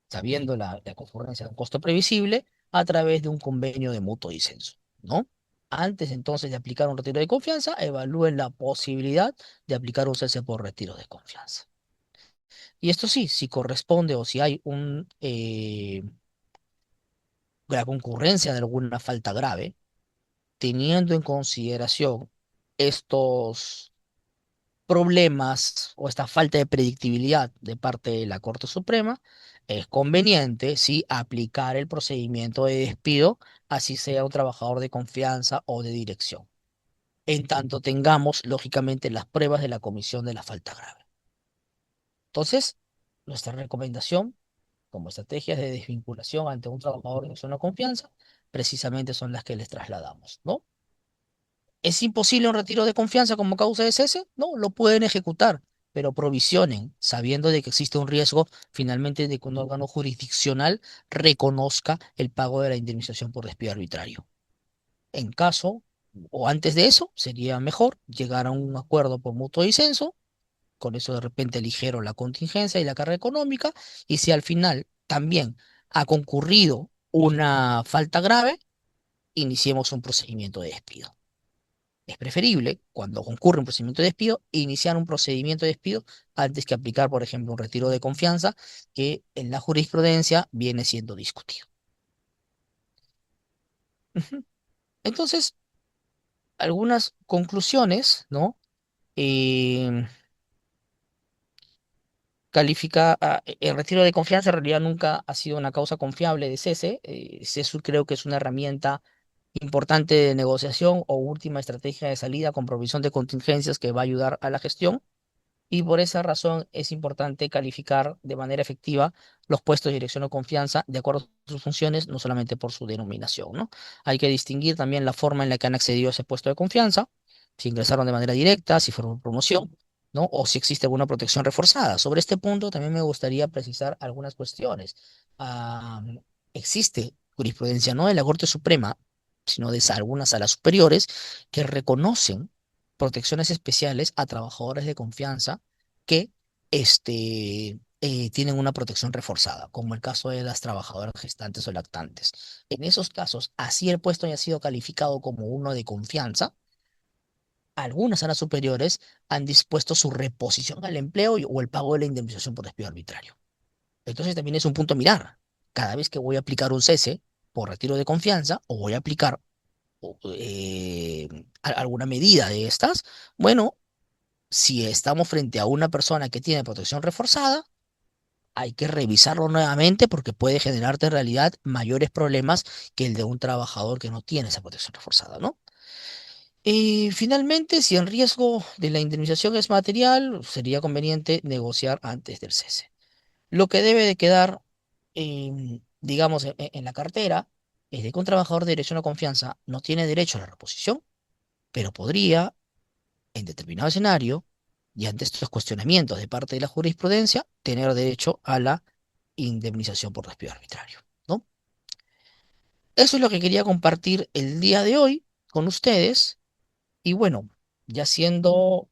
sabiendo la concurrencia de un costo previsible, a través de un convenio de mutuo disenso, ¿no? Antes entonces de aplicar un retiro de confianza, evalúen la posibilidad de aplicar un cese por retiro de confianza. Y esto sí, si corresponde o si hay la concurrencia de alguna falta grave, teniendo en consideración estos problemas o esta falta de predictibilidad de parte de la Corte Suprema, es conveniente, sí, aplicar el procedimiento de despido, así sea un trabajador de confianza o de dirección, en tanto tengamos, lógicamente, las pruebas de la comisión de la falta grave. Entonces, nuestra recomendación como estrategias de desvinculación ante un trabajador de zona confianza, precisamente son las que les trasladamos, ¿no? ¿Es imposible un retiro de confianza como causa de cese? No, lo pueden ejecutar, pero provisionen, sabiendo de que existe un riesgo finalmente de que un órgano jurisdiccional reconozca el pago de la indemnización por despido arbitrario. En caso, o antes de eso, sería mejor llegar a un acuerdo por mutuo disenso, con eso de repente ligero la contingencia y la carga económica, y si al final también ha concurrido una falta grave, iniciemos un procedimiento de despido. Es preferible, cuando concurre un procedimiento de despido, iniciar un procedimiento de despido antes que aplicar, por ejemplo, un retiro de confianza que en la jurisprudencia viene siendo discutido. Ujú. Entonces, algunas conclusiones, ¿no? Eh, el retiro de confianza en realidad nunca ha sido una causa confiable de cese. Cese creo que es una herramienta importante de negociación o última estrategia de salida con provisión de contingencias que va a ayudar a la gestión. Y por esa razón es importante calificar de manera efectiva los puestos de dirección o confianza de acuerdo a sus funciones, no solamente por su denominación, ¿no? Hay que distinguir también la forma en la que han accedido a ese puesto de confianza, si ingresaron de manera directa, si fueron por promoción, ¿no? O si existe alguna protección reforzada. Sobre este punto también me gustaría precisar algunas cuestiones. Ah, existe jurisprudencia no de la Corte Suprema, sino de algunas salas superiores que reconocen protecciones especiales a trabajadores de confianza que tienen una protección reforzada, como el caso de las trabajadoras gestantes o lactantes. En esos casos, así el puesto haya sido calificado como uno de confianza, algunas salas superiores han dispuesto su reposición al empleo o el pago de la indemnización por despido arbitrario. Entonces también es un punto a mirar. Cada vez que voy a aplicar un cese por retiro de confianza o voy a aplicar alguna medida de estas, bueno, si estamos frente a una persona que tiene protección reforzada, hay que revisarlo nuevamente porque puede generarte en realidad mayores problemas que el de un trabajador que no tiene esa protección reforzada, ¿no? Y finalmente, si el riesgo de la indemnización es material, sería conveniente negociar antes del cese. Lo que debe de quedar, digamos, en la cartera es de que un trabajador de dirección o confianza no tiene derecho a la reposición, pero podría en determinado escenario y ante estos cuestionamientos de parte de la jurisprudencia, tener derecho a la indemnización por despido arbitrario, ¿no? Eso es lo que quería compartir el día de hoy con ustedes. Y bueno, ya siendo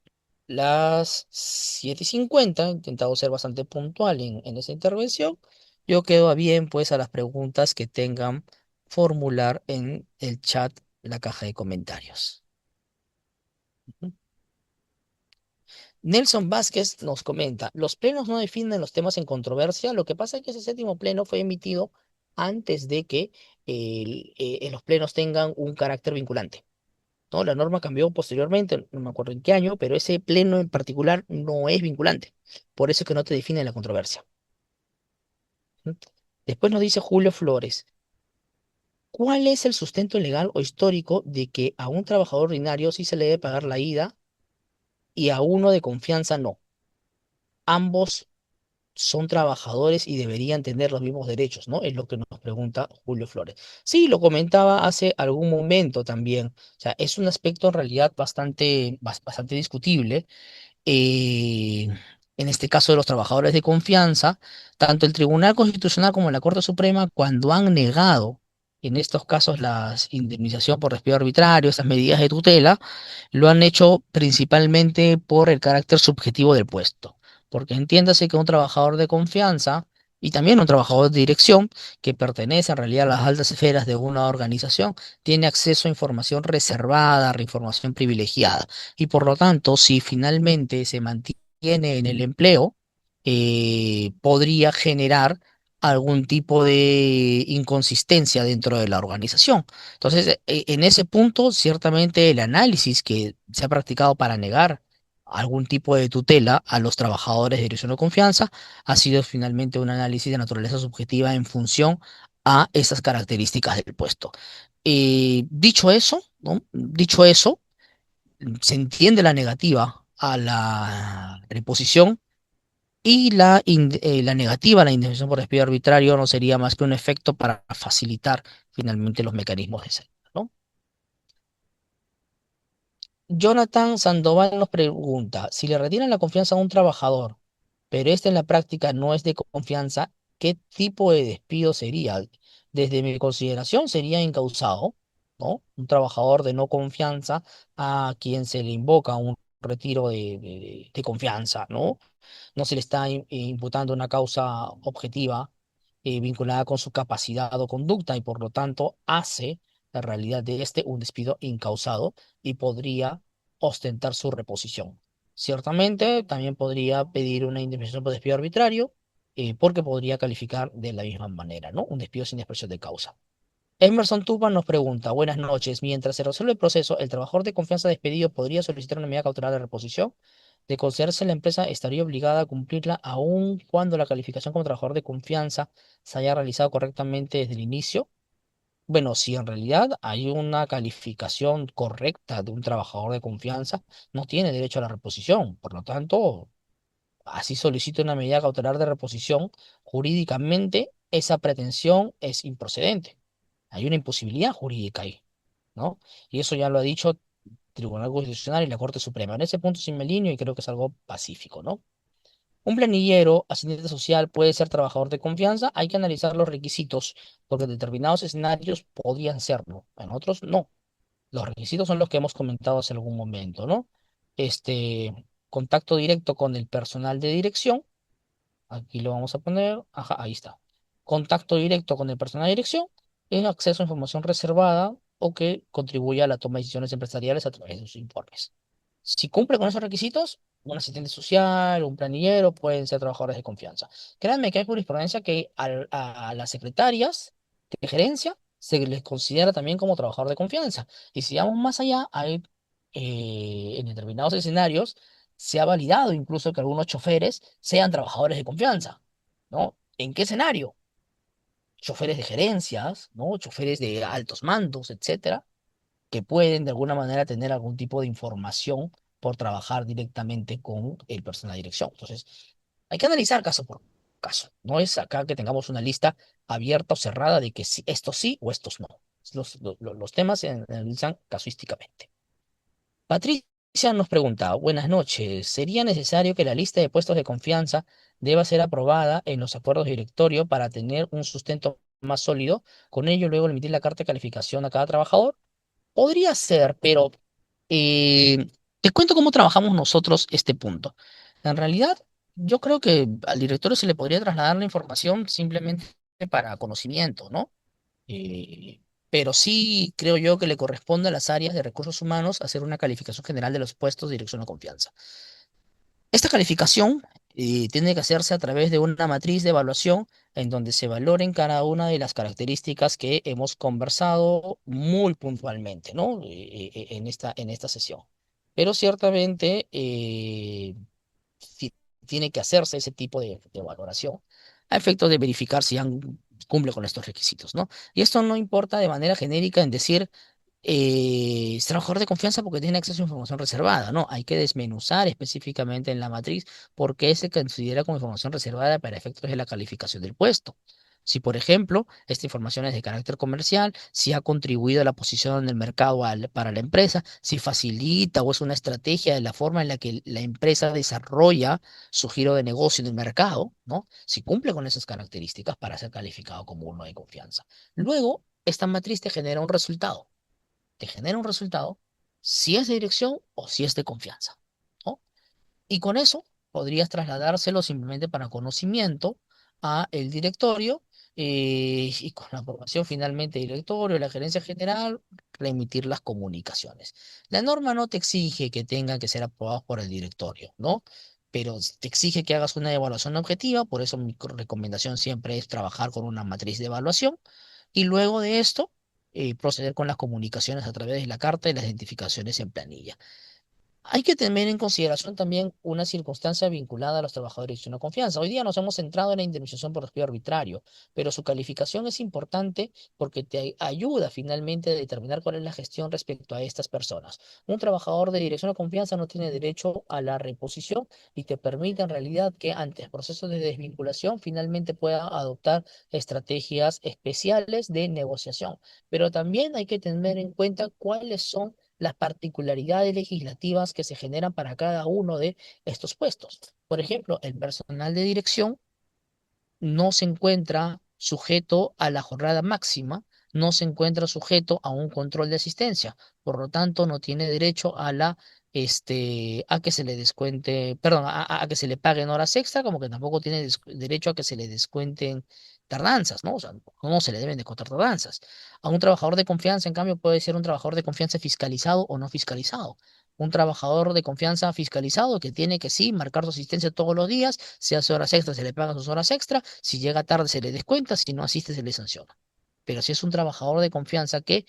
las 7:50, he intentado ser bastante puntual en esta intervención, yo quedo a bien pues a las preguntas que tengan formular en el chat, en la caja de comentarios. Ujú. Nelson Vázquez nos comenta, los plenos no definen los temas en controversia, lo que pasa es que ese séptimo pleno fue emitido antes de que los plenos tengan un carácter vinculante, ¿no? La norma cambió posteriormente, no me acuerdo en qué año, pero ese pleno en particular no es vinculante, por eso es que no te define la controversia. ¿Mm? Después nos dice Julio Flores, ¿Cuál es el sustento legal o histórico de que a un trabajador ordinario sí se le debe pagar la ida y a uno de confianza no? Ambos son trabajadores y deberían tener los mismos derechos, ¿no? Es lo que nos pregunta Julio Flores. Sí, lo comentaba hace algún momento también. O sea, es un aspecto en realidad bastante discutible. eh, en este caso de los trabajadores de confianza, tanto el Tribunal Constitucional como la Corte Suprema, cuando han negado en estos casos la indemnización por despido arbitrario, esas medidas de tutela, lo han hecho principalmente por el carácter subjetivo del puesto. Porque entiéndase que un trabajador de confianza y también un trabajador de dirección que pertenece en realidad a las altas esferas de una organización tiene acceso a información reservada, a información privilegiada. Y por lo tanto, si finalmente se mantiene en el empleo, podría generar algún tipo de inconsistencia dentro de la organización. Entonces, en ese punto, ciertamente el análisis que se ha practicado para negar algún tipo de tutela a los trabajadores de dirección de confianza ha sido finalmente un análisis de naturaleza subjetiva en función a esas características del puesto. Dicho eso, ¿no? Dicho eso, se entiende la negativa a la reposición y la negativa a la indemnización por despido arbitrario no sería más que un efecto para facilitar finalmente los mecanismos de salida, ¿no? Jonathan Sandoval nos pregunta, si le retiran la confianza a un trabajador, pero este en la práctica no es de confianza, ¿qué tipo de despido sería? Desde mi consideración sería incausado, ¿no? Un trabajador de no confianza a quien se le invoca un retiro de confianza, ¿no? No se le está imputando una causa objetiva vinculada con su capacidad o conducta y por lo tanto hace la realidad de este un despido incausado y podría ostentar su reposición. Ciertamente también podría pedir una indemnización por despido arbitrario porque podría calificar de la misma manera, ¿no? Un despido sin expresión de causa. Emerson Tupa nos pregunta, buenas noches, mientras se resuelve el proceso, ¿el trabajador de confianza despedido podría solicitar una medida cautelar de reposición? De concederse la empresa, estaría obligada a cumplirla aun cuando la calificación como trabajador de confianza se haya realizado correctamente desde el inicio. Bueno, si en realidad hay una calificación correcta de un trabajador de confianza, no tiene derecho a la reposición. Por lo tanto, así solicita una medida cautelar de reposición, jurídicamente esa pretensión es improcedente. Hay una imposibilidad jurídica ahí, ¿no? Y eso ya lo ha dicho el Tribunal Constitucional y la Corte Suprema. En ese punto sí me alineo y creo que es algo pacífico, ¿no? Un planillero, asistente social, puede ser trabajador de confianza. Hay que analizar los requisitos, porque en determinados escenarios podrían serlo, en otros no. Los requisitos son los que hemos comentado hace algún momento, ¿no? Contacto directo con el personal de dirección. Aquí lo vamos a poner. Ajá, ahí está. Contacto directo con el personal de dirección. Es acceso a información reservada o que contribuya a la toma de decisiones empresariales a través de sus informes. Si cumple con esos requisitos, un asistente social, un planillero pueden ser trabajadores de confianza. Créanme que hay jurisprudencia que a las secretarias de gerencia se les considera también como trabajador de confianza. Y si vamos más allá, hay en determinados escenarios se ha validado incluso que algunos choferes sean trabajadores de confianza, ¿no? ¿En qué escenario? Choferes de gerencias, ¿no? Choferes de altos mandos, etcétera, que pueden de alguna manera tener algún tipo de información por trabajar directamente con el personal de dirección. Entonces, hay que analizar caso por caso. No es acá que tengamos una lista abierta o cerrada de que estos sí o estos no. Los temas se analizan casuísticamente. Patricia nos pregunta, buenas noches, ¿sería necesario que la lista de puestos de confianza deba ser aprobada en los acuerdos de directorio para tener un sustento más sólido? Con ello, luego emitir la carta de calificación a cada trabajador. Podría ser, pero eh, te cuento cómo trabajamos nosotros este punto. En realidad, yo creo que al directorio se le podría trasladar la información simplemente para conocimiento, ¿no? Eh, pero sí creo yo que le corresponde a las áreas de recursos humanos hacer una calificación general de los puestos de dirección de confianza. Esta calificación tiene que hacerse a través de una matriz de evaluación en donde se valoren cada una de las características que hemos conversado muy puntualmente, ¿no? En esta sesión. Pero ciertamente tiene que hacerse ese tipo de valoración a efectos de verificar si han cumple con estos requisitos, ¿no? Y esto no importa de manera genérica en decir es trabajador de confianza porque tiene acceso a información reservada, ¿no? Hay que desmenuzar específicamente en la matriz por qué se considera como información reservada para efectos de la calificación del puesto. Si, por ejemplo, esta información es de carácter comercial, si ha contribuido a la posición en el mercado para la empresa, si facilita o es una estrategia de la forma en la que la empresa desarrolla su giro de negocio en el mercado, ¿no? Si cumple con esas características para ser calificado como uno de confianza. Luego, esta matriz te genera un resultado, si es de dirección o si es de confianza, ¿no? Y con eso podrías trasladárselo simplemente para conocimiento a el directorio, y con la aprobación finalmente del directorio, la gerencia general, remitir las comunicaciones. La norma no te exige que tengan que ser aprobados por el directorio, ¿no? Pero te exige que hagas una evaluación objetiva, por eso mi recomendación siempre es trabajar con una matriz de evaluación y luego de esto proceder con las comunicaciones a través de la carta y las identificaciones en planilla. Hay que tener en consideración también una circunstancia vinculada a los trabajadores de una confianza. Hoy día nos hemos centrado en la indemnización por despido arbitrario, pero su calificación es importante porque te ayuda finalmente a determinar cuál es la gestión respecto a estas personas. Un trabajador de dirección de confianza no tiene derecho a la reposición y te permite en realidad que ante procesos de desvinculación finalmente pueda adoptar estrategias especiales de negociación. Pero también hay que tener en cuenta cuáles son las particularidades legislativas que se generan para cada uno de estos puestos. Por ejemplo, el personal de dirección no se encuentra sujeto a la jornada máxima, no se encuentra sujeto a un control de asistencia, por lo tanto no tiene derecho a a que se le descuente, perdón, a que se le paguen horas extra, como que tampoco tiene derecho a que se le descuenten tardanzas, ¿no? O sea, no se le deben de contar tardanzas. A un trabajador de confianza, en cambio, puede ser un trabajador de confianza fiscalizado o no fiscalizado. Un trabajador de confianza fiscalizado que tiene que sí marcar su asistencia todos los días, si hace horas extras se le pagan sus horas extra, si llega tarde se le descuenta, si no asiste se le sanciona. Pero si es un trabajador de confianza que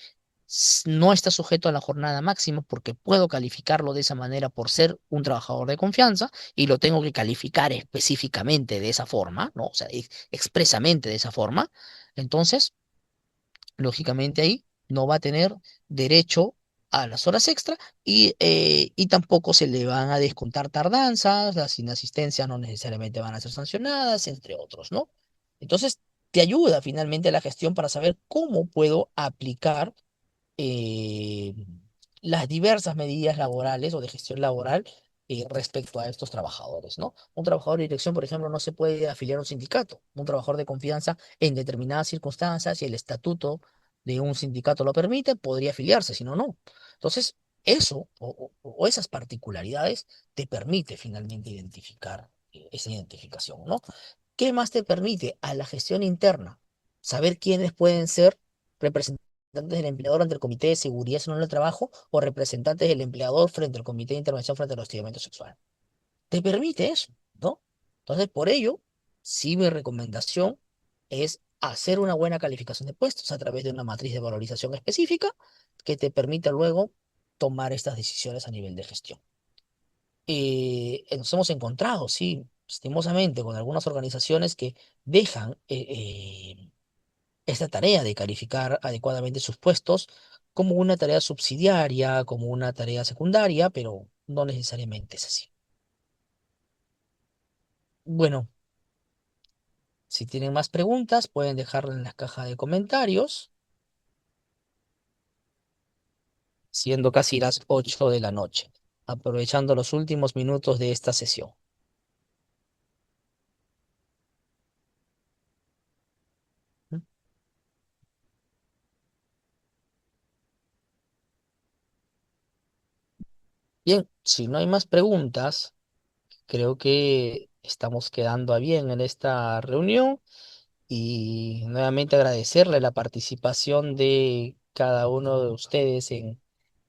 no está sujeto a la jornada máxima porque puedo calificarlo de esa manera por ser un trabajador de confianza y lo tengo que calificar específicamente de esa forma, ¿no? O sea, expresamente de esa forma, entonces lógicamente ahí no va a tener derecho a las horas extra y tampoco se le van a descontar tardanzas, las inasistencias no necesariamente van a ser sancionadas, entre otros, ¿no? Entonces, te ayuda finalmente a la gestión para saber cómo puedo aplicar eh, las diversas medidas laborales o de gestión laboral respecto a estos trabajadores, ¿no? Un trabajador de dirección, por ejemplo, no se puede afiliar a un sindicato. Un trabajador de confianza, en determinadas circunstancias, si el estatuto de un sindicato lo permite, podría afiliarse, si no, no. Entonces, eso o esas particularidades te permite finalmente identificar esa identificación, ¿no? ¿Qué más te permite a la gestión interna? Saber quiénes pueden ser representantes del empleador ante el Comité de Seguridad Nacional del Trabajo o representantes del empleador frente al Comité de Intervención frente al hostigamiento sexual. Te permite eso, ¿no? Entonces, por ello, sí mi recomendación es hacer una buena calificación de puestos a través de una matriz de valorización específica que te permita luego tomar estas decisiones a nivel de gestión. Nos hemos encontrado, sí, lastimosamente, con algunas organizaciones que dejan esta tarea de calificar adecuadamente sus puestos como una tarea subsidiaria, como una tarea secundaria, pero no necesariamente es así. Bueno, si tienen más preguntas, pueden dejarla en la caja de comentarios, siendo casi las 8 de la noche, aprovechando los últimos minutos de esta sesión. ¿Mm? Bien, si no hay más preguntas, creo que estamos quedando a bien en esta reunión. Y nuevamente agradecerle la participación de cada uno de ustedes en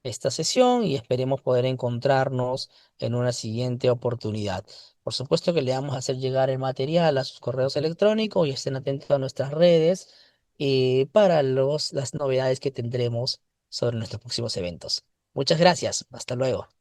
esta sesión y esperemos poder encontrarnos en una siguiente oportunidad. Por supuesto que le vamos a hacer llegar el material a sus correos electrónicos y estén atentos a nuestras redes para las novedades que tendremos sobre nuestros próximos eventos. Muchas gracias. Hasta luego.